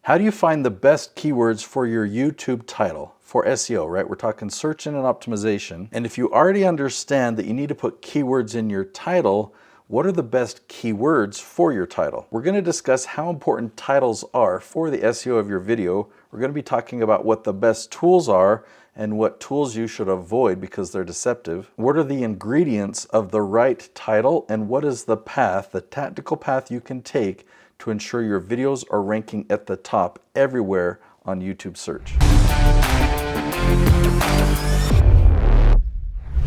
How do you find the best keywords for your YouTube title for SEO, right? We're talking search engine optimization. And if you already understand that you need to put keywords in your title, what are the best keywords for your title? We're going to discuss how important titles are for the SEO of your video. We're going to be talking about what the best tools are and what tools you should avoid because they're deceptive. What are the ingredients of the right title, and what is the path, the tactical path you can take to ensure your videos are ranking at the top everywhere on YouTube search.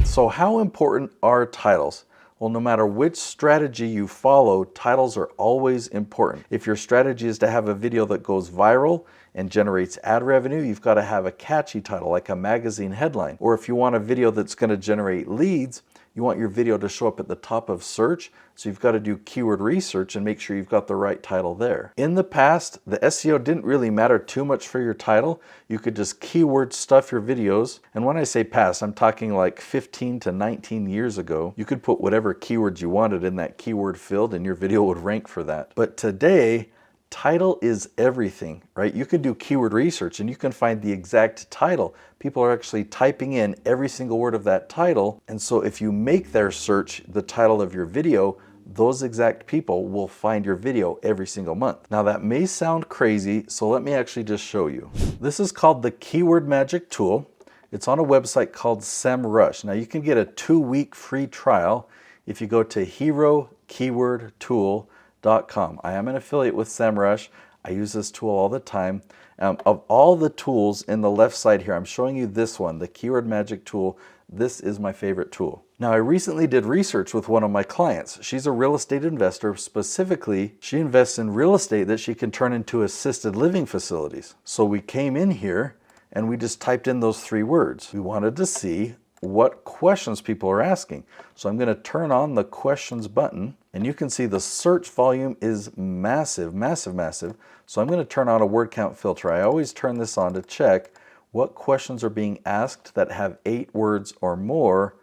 So how important are titles? Well, no matter which strategy you follow, titles are always important. If your strategy is to have a video that goes viral and generates ad revenue, you've got to have a catchy title like a magazine headline. Or if you want a video that's going to generate leads, you want your video to show up at the top of search, so you've got to do keyword research and make sure you've got the right title there. In the past, the SEO didn't really matter too much for your title. You could just keyword stuff your videos. And when I say past, I'm talking like 15 to 19 years ago. You could put whatever keywords you wanted in that keyword field and your video would rank for that. But today, title is everything, right? You can do keyword research and you can find the exact title. People are actually typing in every single word of that title. And so if you make their search the title of your video, those exact people will find your video every single month. Now that may sound crazy, so let me actually just show you. This is called the Keyword Magic Tool. It's on a website called SEMrush. Now you can get a 2-week free trial if you go to herokeywordtool.com. I am an affiliate with SEMrush. I use this tool all the time. Of all the tools in the left side here, I'm showing you this one, the Keyword Magic Tool. This is my favorite tool. Now, I recently did research with one of my clients. She's a real estate investor. Specifically, she invests in real estate that she can turn into assisted living facilities. So we came in here and we just typed in those 3 words. We wanted to see what questions people are asking. So I'm going to turn on the questions button, and you can see the search volume is massive, massive, massive. So I'm going to turn on a word count filter. I always turn this on to check what questions are being asked that have 8 words or more.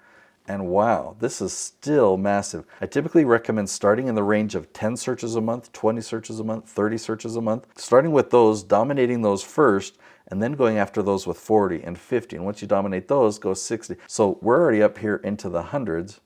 And wow, this is still massive. I typically recommend starting in the range of 10 searches a month, 20 searches a month, 30 searches a month. Starting with those, dominating those first, and then going after those with 40 and 50. And once you dominate those, go 60. So we're already up here into the hundreds.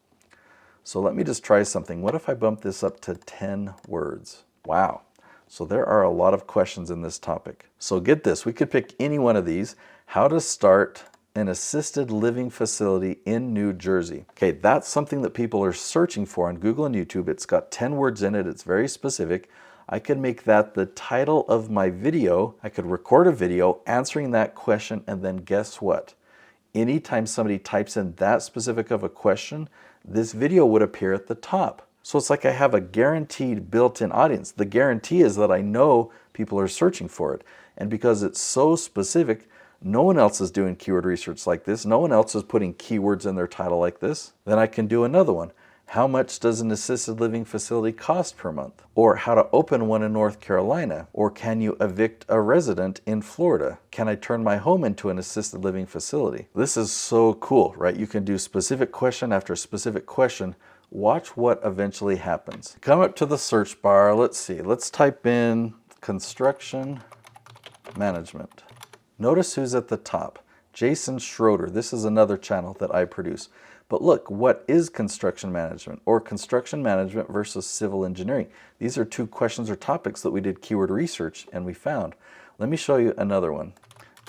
So let me just try something. What if I bump this up to 10 words? Wow. So there are a lot of questions in this topic. So get this, we could pick any one of these. How to start an assisted living facility in New Jersey. Okay, that's something that people are searching for on Google and YouTube. It's got 10 words in it. It's very specific. I could make that the title of my video. I could record a video answering that question, and then guess what? Anytime somebody types in that specific of a question, this video would appear at the top. So it's like I have a guaranteed built-in audience. The guarantee is that I know people are searching for it. And because it's so specific, no one else is doing keyword research like this. No one else is putting keywords in their title like this. Then I can do another one. How much does an assisted living facility cost per month? Or how to open one in North Carolina? Or can you evict a resident in Florida? Can I turn my home into an assisted living facility? This is so cool, right? You can do specific question after specific question. Watch what eventually happens. Come up to the search bar. Let's see. Let's type in construction management. Notice who's at the top. Jason Schroeder. This is another channel that I produce. But look, what is construction management, or construction management versus civil engineering? These are 2 questions or topics that we did keyword research and we found. Let me show you another one.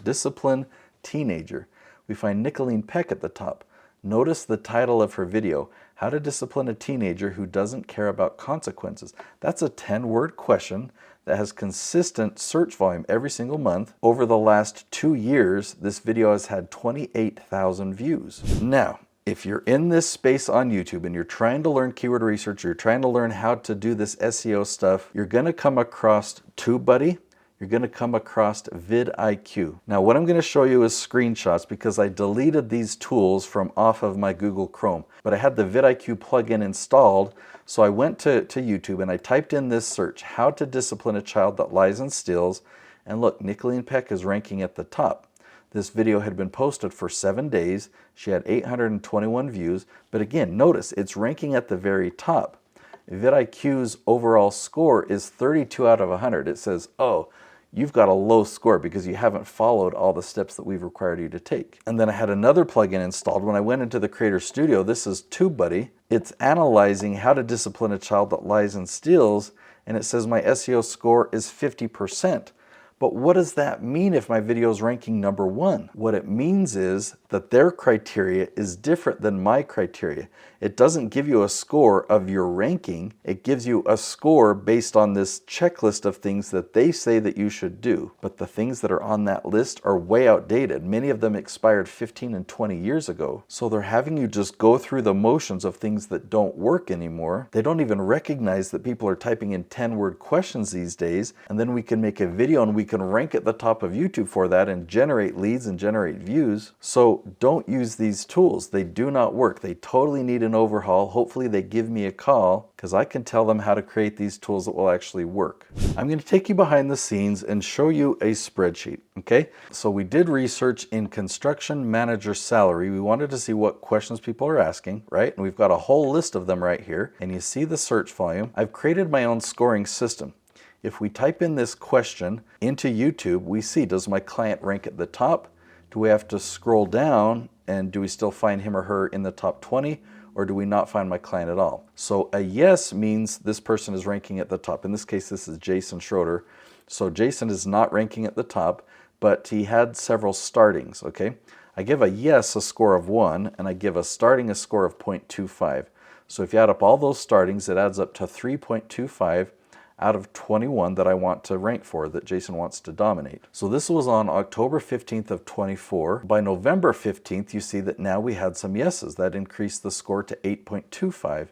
Discipline teenager. We find Nicolene Peck at the top. Notice the title of her video, How to Discipline a Teenager Who Doesn't Care About Consequences. That's a 10-word question that has consistent search volume every single month. Over the last 2 years, this video has had 28,000 views. Now, if you're in this space on YouTube and you're trying to learn keyword research, you're trying to learn how to do this SEO stuff, you're going to come across TubeBuddy. You're going to come across vidIQ. Now, what I'm going to show you is screenshots because I deleted these tools from off of my Google Chrome. But I had the vidIQ plugin installed, so I went to YouTube and I typed in this search, how to discipline a child that lies and steals. And look, Nicolene Peck is ranking at the top. This video had been posted for 7 days. She had 821 views. But again, notice it's ranking at the very top. vidIQ's overall score is 32 out of 100. It says, oh, you've got a low score because you haven't followed all the steps that we've required you to take. And then I had another plugin installed. When I went into the Creator Studio, this is TubeBuddy. It's analyzing how to discipline a child that lies and steals, and it says my SEO score is 50%. But what does that mean if my video is ranking number 1? What it means is that their criteria is different than my criteria. It doesn't give you a score of your ranking. It gives you a score based on this checklist of things that they say that you should do. But the things that are on that list are way outdated. Many of them expired 15 and 20 years ago. So they're having you just go through the motions of things that don't work anymore. They don't even recognize that people are typing in 10-word questions these days, and then we can make a video and we can rank at the top of YouTube for that and generate leads and generate views. So don't use these tools. They do not work. They totally need an overhaul. Hopefully they give me a call because I can tell them how to create these tools that will actually work. I'm going to take you behind the scenes and show you a spreadsheet. Okay, so we did research in construction manager salary. We wanted to see what questions people are asking, right? And we've got a whole list of them right here. And you see the search volume. I've created my own scoring system. If we type in this question into YouTube, we see, does my client rank at the top? Do we have to scroll down and do we still find him or her in the top 20? Or do we not find my client at all? So a yes means this person is ranking at the top. In this case, this is Jason Schroeder. So Jason is not ranking at the top, but he had several startings, okay? I give a yes a score of 1, and I give a starting a score of 0.25. So if you add up all those startings, it adds up to 3.25 out of 21 that I want to rank for, that Jason wants to dominate. So this was on October 15th of 24. By November 15th, you see that now we had some yeses. That increased the score to 8.25.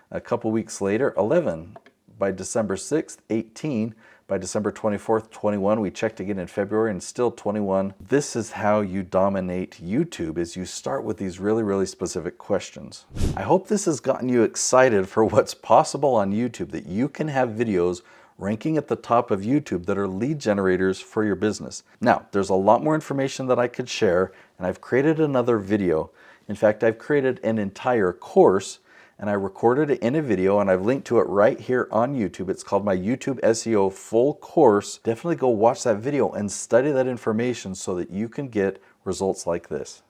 A couple weeks later, 11. By December 6th, 18. By December 24th, 21. We checked again in February and still 21. This is how you dominate YouTube, is you start with these really, really specific questions. I hope this has gotten you excited for what's possible on YouTube, that you can have videos ranking at the top of YouTube that are lead generators for your business. Now, there's a lot more information that I could share, and I've created another video. In fact, I've created an entire course, and I recorded it in a video, and I've linked to it right here on YouTube. It's called my YouTube SEO full course. Definitely go watch that video and study that information so that you can get results like this.